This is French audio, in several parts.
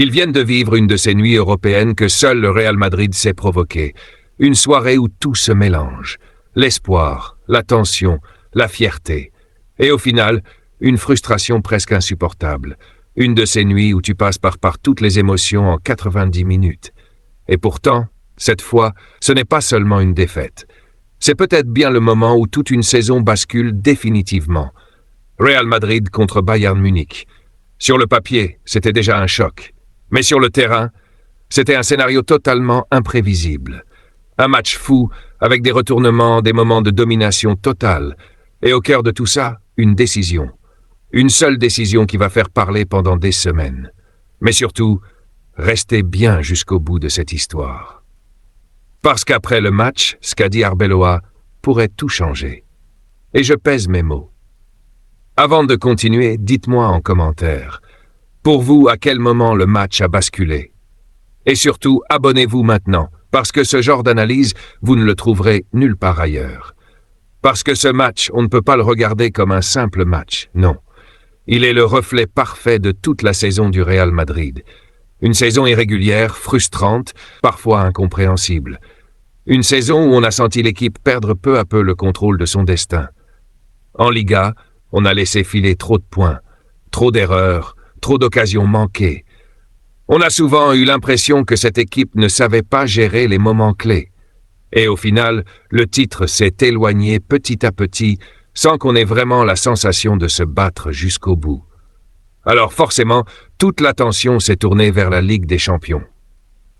Ils viennent de vivre une de ces nuits européennes que seul le Real Madrid sait provoquer. Une soirée où tout se mélange. L'espoir, la tension, la fierté. Et au final, une frustration presque insupportable. Une de ces nuits où tu passes par toutes les émotions en 90 minutes. Et pourtant, cette fois, ce n'est pas seulement une défaite. C'est peut-être bien le moment où toute une saison bascule définitivement. Real Madrid contre Bayern Munich. Sur le papier, c'était déjà un choc. Mais sur le terrain, c'était un scénario totalement imprévisible. Un match fou, avec des retournements, des moments de domination totale. Et au cœur de tout ça, une décision. Une seule décision qui va faire parler pendant des semaines. Mais surtout, restez bien jusqu'au bout de cette histoire. Parce qu'après le match, ce qu'a dit Arbeloa pourrait tout changer. Et je pèse mes mots. Avant de continuer, dites-moi en commentaire. Pour vous, à quel moment le match a basculé? Et surtout, abonnez-vous maintenant, parce que ce genre d'analyse, vous ne le trouverez nulle part ailleurs. Parce que ce match, on ne peut pas le regarder comme un simple match, non. Il est le reflet parfait de toute la saison du Real Madrid. Une saison irrégulière, frustrante, parfois incompréhensible. Une saison où on a senti l'équipe perdre peu à peu le contrôle de son destin. En Liga, on a laissé filer trop de points, trop d'erreurs, trop d'occasions manquées. On a souvent eu l'impression que cette équipe ne savait pas gérer les moments clés. Et au final, le titre s'est éloigné petit à petit, sans qu'on ait vraiment la sensation de se battre jusqu'au bout. Alors forcément, toute l'attention s'est tournée vers la Ligue des Champions.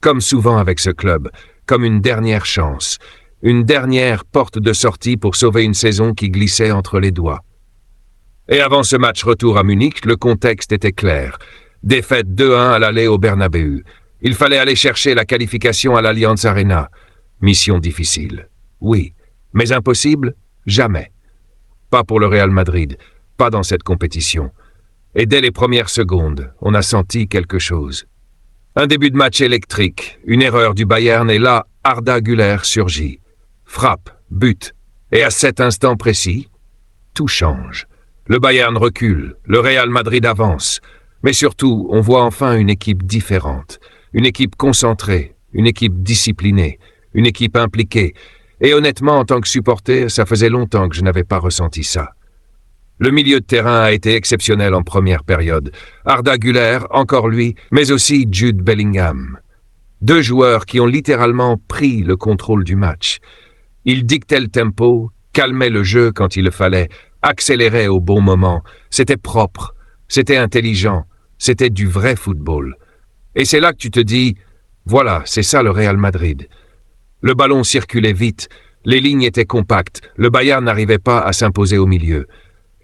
Comme souvent avec ce club, comme une dernière chance, une dernière porte de sortie pour sauver une saison qui glissait entre les doigts. Et avant ce match retour à Munich, le contexte était clair. Défaite 2-1 à l'aller au Bernabéu. Il fallait aller chercher la qualification à l'Allianz Arena. Mission difficile. Oui, mais impossible? Jamais. Pas pour le Real Madrid, pas dans cette compétition. Et dès les premières secondes, on a senti quelque chose. Un début de match électrique, une erreur du Bayern et là, Arda Güler surgit. Frappe, but. Et à cet instant précis, tout change. Le Bayern recule, le Real Madrid avance. Mais surtout, on voit enfin une équipe différente. Une équipe concentrée, une équipe disciplinée, une équipe impliquée. Et honnêtement, en tant que supporter, ça faisait longtemps que je n'avais pas ressenti ça. Le milieu de terrain a été exceptionnel en première période. Arda Güler, encore lui, mais aussi Jude Bellingham. Deux joueurs qui ont littéralement pris le contrôle du match. Ils dictaient le tempo, calmaient le jeu quand il le fallait, accéléraient au bon moment. C'était propre, c'était intelligent, c'était du vrai football. Et c'est là que tu te dis, voilà, c'est ça le Real Madrid. Le ballon circulait vite, les lignes étaient compactes, le Bayern n'arrivait pas à s'imposer au milieu.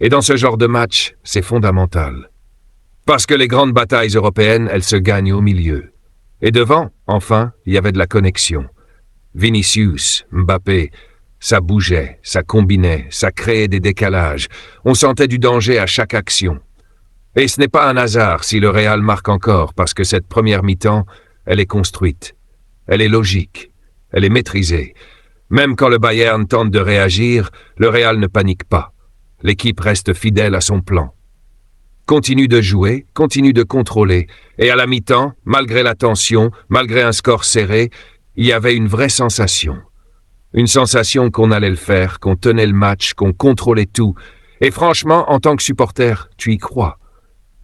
Et dans ce genre de match, c'est fondamental. Parce que les grandes batailles européennes, elles se gagnent au milieu. Et devant, enfin, il y avait de la connexion. Vinicius, Mbappé, ça bougeait, ça combinait, ça créait des décalages. On sentait du danger à chaque action. Et ce n'est pas un hasard si le Real marque encore, parce que cette première mi-temps, elle est construite. Elle est logique. Elle est maîtrisée. Même quand le Bayern tente de réagir, le Real ne panique pas. L'équipe reste fidèle à son plan. Continue de jouer, continue de contrôler. Et à la mi-temps, malgré la tension, malgré un score serré, il y avait une vraie sensation. Une sensation qu'on allait le faire, qu'on tenait le match, qu'on contrôlait tout. Et franchement, en tant que supporter, tu y crois.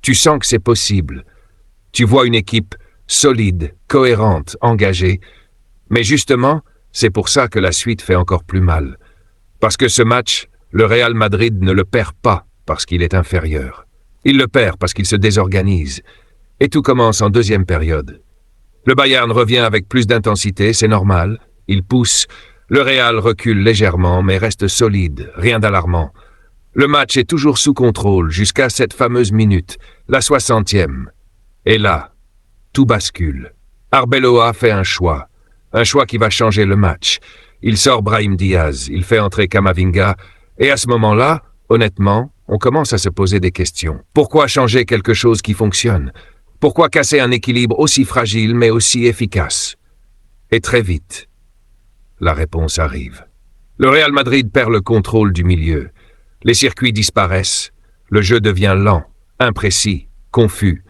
Tu sens que c'est possible. Tu vois une équipe solide, cohérente, engagée. Mais justement, c'est pour ça que la suite fait encore plus mal. Parce que ce match, le Real Madrid ne le perd pas parce qu'il est inférieur. Il le perd parce qu'il se désorganise. Et tout commence en deuxième période. Le Bayern revient avec plus d'intensité, c'est normal. Il pousse. Le Real recule légèrement, mais reste solide, rien d'alarmant. Le match est toujours sous contrôle jusqu'à cette fameuse minute, la 60e. Et là, tout bascule. Arbeloa fait un choix qui va changer le match. Il sort Brahim Diaz, il fait entrer Camavinga, et à ce moment-là, honnêtement, on commence à se poser des questions. Pourquoi changer quelque chose qui fonctionne? Pourquoi casser un équilibre aussi fragile mais aussi efficace? Et très vite, la réponse arrive. Le Real Madrid perd le contrôle du milieu. Les circuits disparaissent. Le jeu devient lent, imprécis, confus.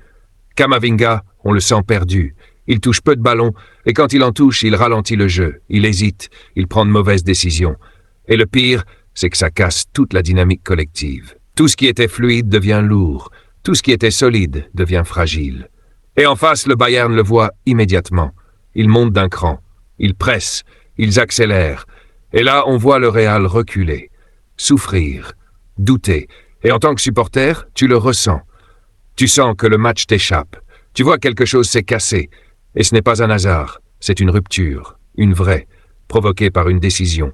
Camavinga on le sent perdu. Il touche peu de ballons, et quand il en touche, il ralentit le jeu, il hésite, il prend de mauvaises décisions. Et le pire, c'est que ça casse toute la dynamique collective. Tout ce qui était fluide devient lourd, tout ce qui était solide devient fragile. Et en face, le Bayern le voit immédiatement. Ils montent d'un cran, ils pressent, ils accélèrent. Et là, on voit le Real reculer, souffrir, douter. Et en tant que supporter, tu le ressens. Tu sens que le match t'échappe. Tu vois quelque chose s'est cassé. Et ce n'est pas un hasard, c'est une rupture, une vraie, provoquée par une décision.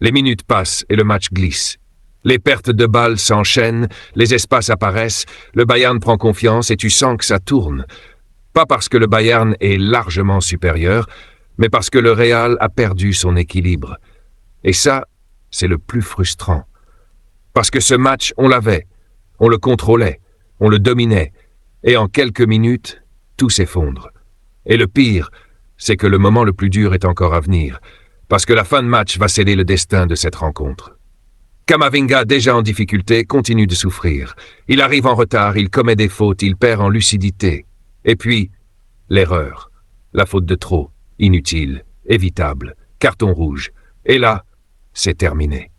Les minutes passent et le match glisse. Les pertes de balles s'enchaînent, les espaces apparaissent, le Bayern prend confiance et tu sens que ça tourne. Pas parce que le Bayern est largement supérieur, mais parce que le Real a perdu son équilibre. Et ça, c'est le plus frustrant. Parce que ce match, on l'avait, on le contrôlait, on le dominait, et en quelques minutes, tout s'effondre. Et le pire, c'est que le moment le plus dur est encore à venir, parce que la fin de match va sceller le destin de cette rencontre. Camavinga, déjà en difficulté, continue de souffrir. Il arrive en retard, il commet des fautes, il perd en lucidité. Et puis, l'erreur. La faute de trop, inutile, évitable, carton rouge. Et là, c'est terminé.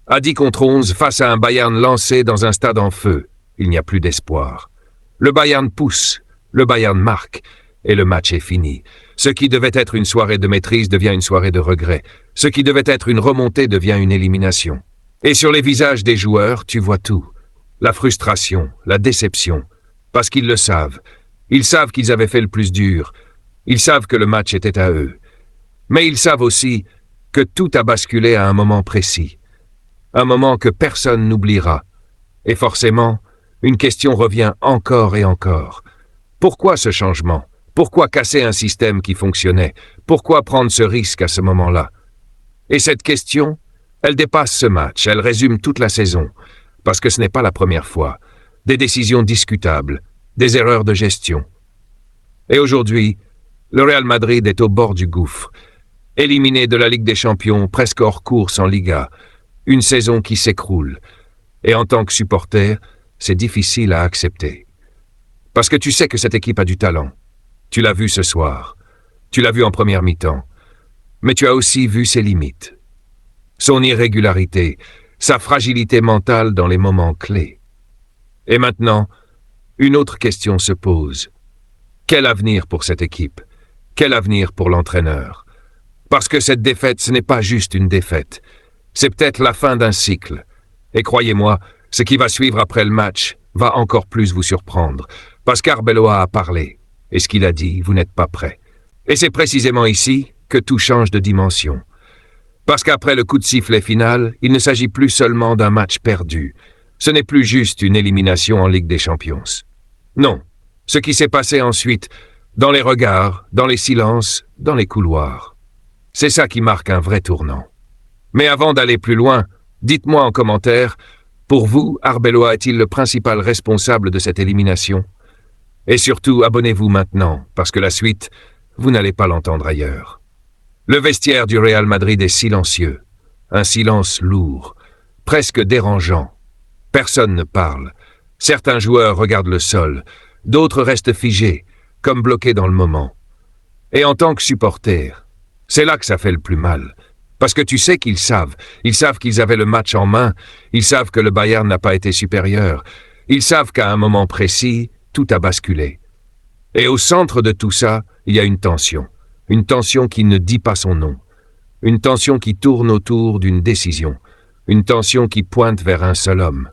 À 10 contre 11, face à un Bayern lancé dans un stade en feu, il n'y a plus d'espoir. Le Bayern pousse, le Bayern marque, et le match est fini. Ce qui devait être une soirée de maîtrise devient une soirée de regret. Ce qui devait être une remontée devient une élimination. Et sur les visages des joueurs, tu vois tout. La frustration, la déception. Parce qu'ils le savent. Ils savent qu'ils avaient fait le plus dur. Ils savent que le match était à eux. Mais ils savent aussi que tout a basculé à un moment précis. Un moment que personne n'oubliera. Et forcément, une question revient encore et encore. Pourquoi ce changement ? Pourquoi casser un système qui fonctionnait? Pourquoi prendre ce risque à ce moment-là? Et cette question, elle dépasse ce match, elle résume toute la saison, parce que ce n'est pas la première fois. Des décisions discutables, des erreurs de gestion. Et aujourd'hui, le Real Madrid est au bord du gouffre, éliminé de la Ligue des Champions, presque hors course en Liga, une saison qui s'écroule. Et en tant que supporter, c'est difficile à accepter. Parce que tu sais que cette équipe a du talent. Tu l'as vu ce soir, tu l'as vu en première mi-temps, mais tu as aussi vu ses limites. Son irrégularité, sa fragilité mentale dans les moments clés. Et maintenant, une autre question se pose. Quel avenir pour cette équipe? Quel avenir pour l'entraîneur? Parce que cette défaite, ce n'est pas juste une défaite. C'est peut-être la fin d'un cycle. Et croyez-moi, ce qui va suivre après le match va encore plus vous surprendre, parce qu'Arbeloa a parlé. Et ce qu'il a dit, vous n'êtes pas prêt. Et c'est précisément ici que tout change de dimension. Parce qu'après le coup de sifflet final, il ne s'agit plus seulement d'un match perdu. Ce n'est plus juste une élimination en Ligue des Champions. Non, ce qui s'est passé ensuite, dans les regards, dans les silences, dans les couloirs. C'est ça qui marque un vrai tournant. Mais avant d'aller plus loin, dites-moi en commentaire, pour vous, Arbeloa est-il le principal responsable de cette élimination ? Et surtout, abonnez-vous maintenant, parce que la suite, vous n'allez pas l'entendre ailleurs. Le vestiaire du Real Madrid est silencieux, un silence lourd, presque dérangeant. Personne ne parle. Certains joueurs regardent le sol, d'autres restent figés, comme bloqués dans le moment. Et en tant que supporter, c'est là que ça fait le plus mal. Parce que tu sais qu'ils savent qu'ils avaient le match en main, ils savent que le Bayern n'a pas été supérieur, ils savent qu'à un moment précis, tout a basculé. Et au centre de tout ça, il y a une tension qui ne dit pas son nom, une tension qui tourne autour d'une décision, une tension qui pointe vers un seul homme,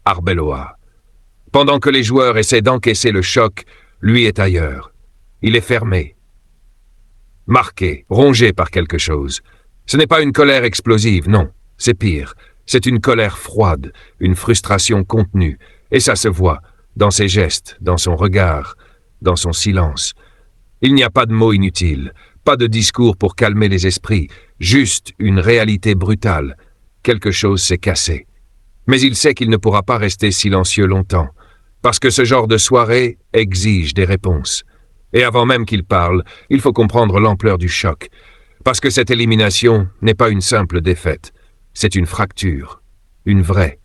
Arbeloa. Pendant que les joueurs essaient d'encaisser le choc, lui est ailleurs. Il est fermé, marqué, rongé par quelque chose. Ce n'est pas une colère explosive, non, c'est pire. C'est une colère froide, une frustration contenue, et ça se voit dans ses gestes, dans son regard, dans son silence. Il n'y a pas de mots inutiles, pas de discours pour calmer les esprits, juste une réalité brutale. Quelque chose s'est cassé. Mais il sait qu'il ne pourra pas rester silencieux longtemps, parce que ce genre de soirée exige des réponses. Et avant même qu'il parle, il faut comprendre l'ampleur du choc, parce que cette élimination n'est pas une simple défaite, c'est une fracture, une vraie.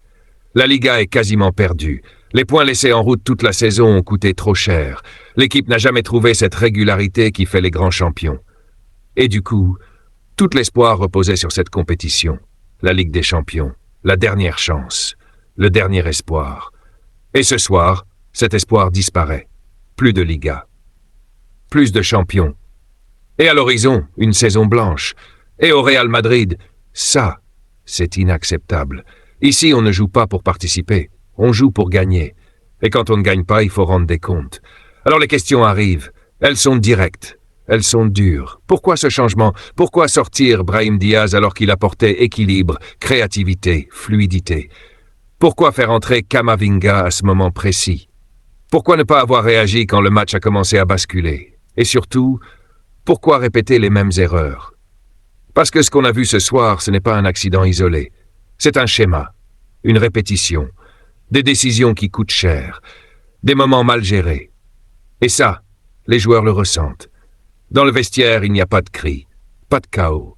La Liga est quasiment perdue. Les points laissés en route toute la saison ont coûté trop cher. L'équipe n'a jamais trouvé cette régularité qui fait les grands champions. Et du coup, tout l'espoir reposait sur cette compétition. La Ligue des Champions, la dernière chance, le dernier espoir. Et ce soir, cet espoir disparaît. Plus de Liga. Plus de champions. Et à l'horizon, une saison blanche. Et au Real Madrid, ça, c'est inacceptable. Ici, on ne joue pas pour participer. On joue pour gagner. Et quand on ne gagne pas, il faut rendre des comptes. Alors les questions arrivent. Elles sont directes. Elles sont dures. Pourquoi ce changement? Pourquoi sortir Brahim Diaz alors qu'il apportait équilibre, créativité, fluidité? Pourquoi faire entrer Camavinga à ce moment précis? Pourquoi ne pas avoir réagi quand le match a commencé à basculer? Et surtout, pourquoi répéter les mêmes erreurs? Parce que ce qu'on a vu ce soir, ce n'est pas un accident isolé. C'est un schéma, une répétition, des décisions qui coûtent cher, des moments mal gérés. Et ça, les joueurs le ressentent. Dans le vestiaire, il n'y a pas de cris, pas de chaos.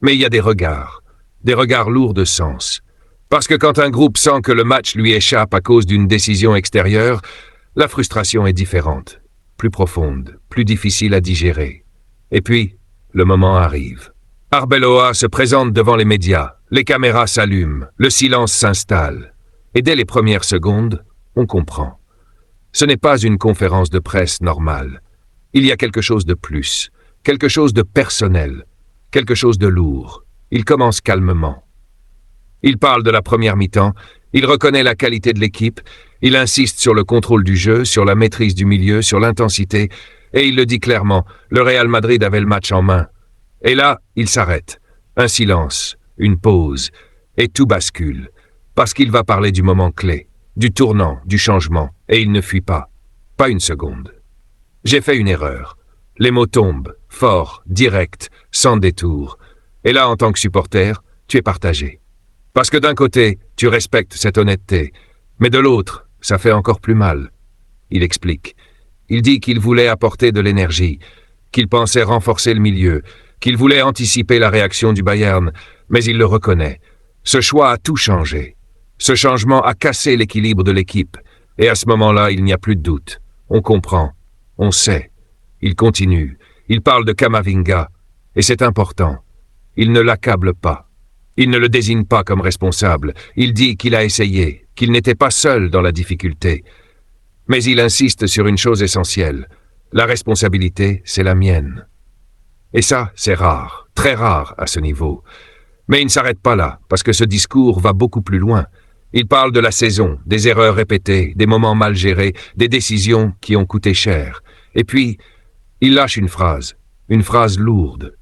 Mais il y a des regards lourds de sens. Parce que quand un groupe sent que le match lui échappe à cause d'une décision extérieure, la frustration est différente, plus profonde, plus difficile à digérer. Et puis, le moment arrive. Arbeloa se présente devant les médias, les caméras s'allument, le silence s'installe. Et dès les premières secondes, on comprend. Ce n'est pas une conférence de presse normale. Il y a quelque chose de plus, quelque chose de personnel, quelque chose de lourd. Il commence calmement. Il parle de la première mi-temps, il reconnaît la qualité de l'équipe, il insiste sur le contrôle du jeu, sur la maîtrise du milieu, sur l'intensité, et il le dit clairement, le Real Madrid avait le match en main. Et là, il s'arrête. Un silence, une pause, et tout bascule. Parce qu'il va parler du moment clé, du tournant, du changement, et il ne fuit pas. Pas une seconde. J'ai fait une erreur. Les mots tombent, forts, directs, sans détour. Et là, en tant que supporter, tu es partagé. Parce que d'un côté, tu respectes cette honnêteté, mais de l'autre, ça fait encore plus mal. Il explique. Il dit qu'il voulait apporter de l'énergie, qu'il pensait renforcer le milieu, qu'il voulait anticiper la réaction du Bayern, mais il le reconnaît. Ce choix a tout changé. Ce changement a cassé l'équilibre de l'équipe, et à ce moment-là, il n'y a plus de doute. On comprend, on sait. Il continue, il parle de Camavinga, et c'est important. Il ne l'accable pas. Il ne le désigne pas comme responsable. Il dit qu'il a essayé, qu'il n'était pas seul dans la difficulté. Mais il insiste sur une chose essentielle. La responsabilité, c'est la mienne. Et ça, c'est rare, très rare à ce niveau. Mais il ne s'arrête pas là, parce que ce discours va beaucoup plus loin. Il parle de la saison, des erreurs répétées, des moments mal gérés, des décisions qui ont coûté cher. Et puis, il lâche une phrase lourde.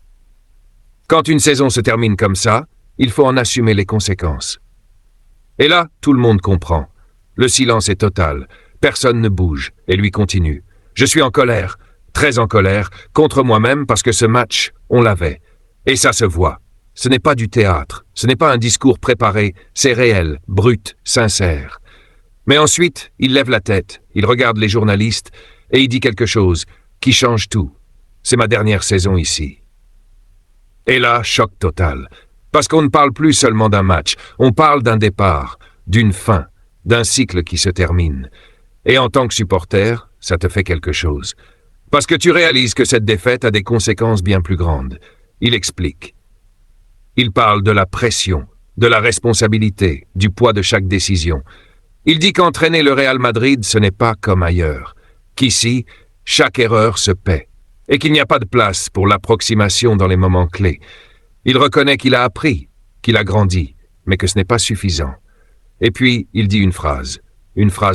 Quand une saison se termine comme ça, il faut en assumer les conséquences. Et là, tout le monde comprend. Le silence est total, personne ne bouge, et lui continue. Je suis en colère, très en colère, contre moi-même parce que ce match, on l'avait. Et ça se voit. Ce n'est pas du théâtre, ce n'est pas un discours préparé, c'est réel, brut, sincère. Mais ensuite, il lève la tête, il regarde les journalistes, et il dit quelque chose qui change tout. C'est ma dernière saison ici. Et là, choc total. Parce qu'on ne parle plus seulement d'un match, on parle d'un départ, d'une fin, d'un cycle qui se termine. Et en tant que supporter, ça te fait quelque chose. Parce que tu réalises que cette défaite a des conséquences bien plus grandes. Il explique. Il parle de la pression, de la responsabilité, du poids de chaque décision. Il dit qu'entraîner le Real Madrid, ce n'est pas comme ailleurs. Qu'ici, chaque erreur se paie. Et qu'il n'y a pas de place pour l'approximation dans les moments clés. Il reconnaît qu'il a appris, qu'il a grandi, mais que ce n'est pas suffisant. Et puis, il dit une phrase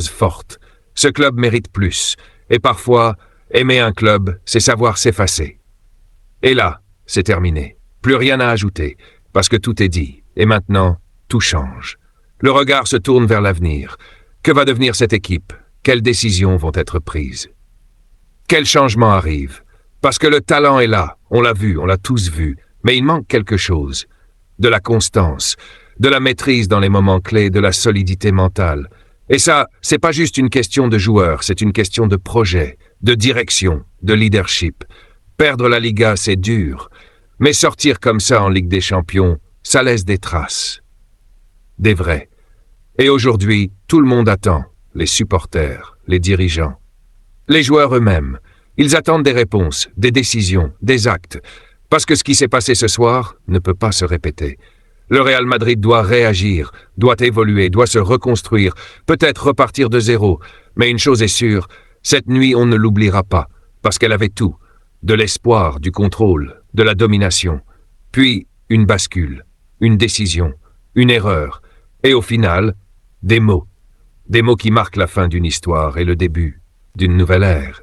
forte. Ce club mérite plus. Et parfois, aimer un club, c'est savoir s'effacer. Et là, c'est terminé. Plus rien à ajouter, parce que tout est dit. Et maintenant, tout change. Le regard se tourne vers l'avenir. Que va devenir cette équipe? Quelles décisions vont être prises? Quel changement arrive? Parce que le talent est là, on l'a vu, on l'a tous vu, mais il manque quelque chose. De la constance, de la maîtrise dans les moments clés, de la solidité mentale. Et ça, c'est pas juste une question de joueurs, c'est une question de projet, de direction, de leadership. Perdre la Liga, c'est dur. Mais sortir comme ça en Ligue des Champions, ça laisse des traces. Des vraies. Et aujourd'hui, tout le monde attend. les supporters, les dirigeants. Les joueurs eux-mêmes, ils attendent des réponses, des décisions, des actes, parce que ce qui s'est passé ce soir ne peut pas se répéter. Le Real Madrid doit réagir, doit évoluer, doit se reconstruire, peut-être repartir de zéro, mais une chose est sûre, cette nuit on ne l'oubliera pas, parce qu'elle avait tout, de l'espoir, du contrôle, de la domination, puis une bascule, une décision, une erreur, et au final, des mots qui marquent la fin d'une histoire et le début d'une nouvelle ère.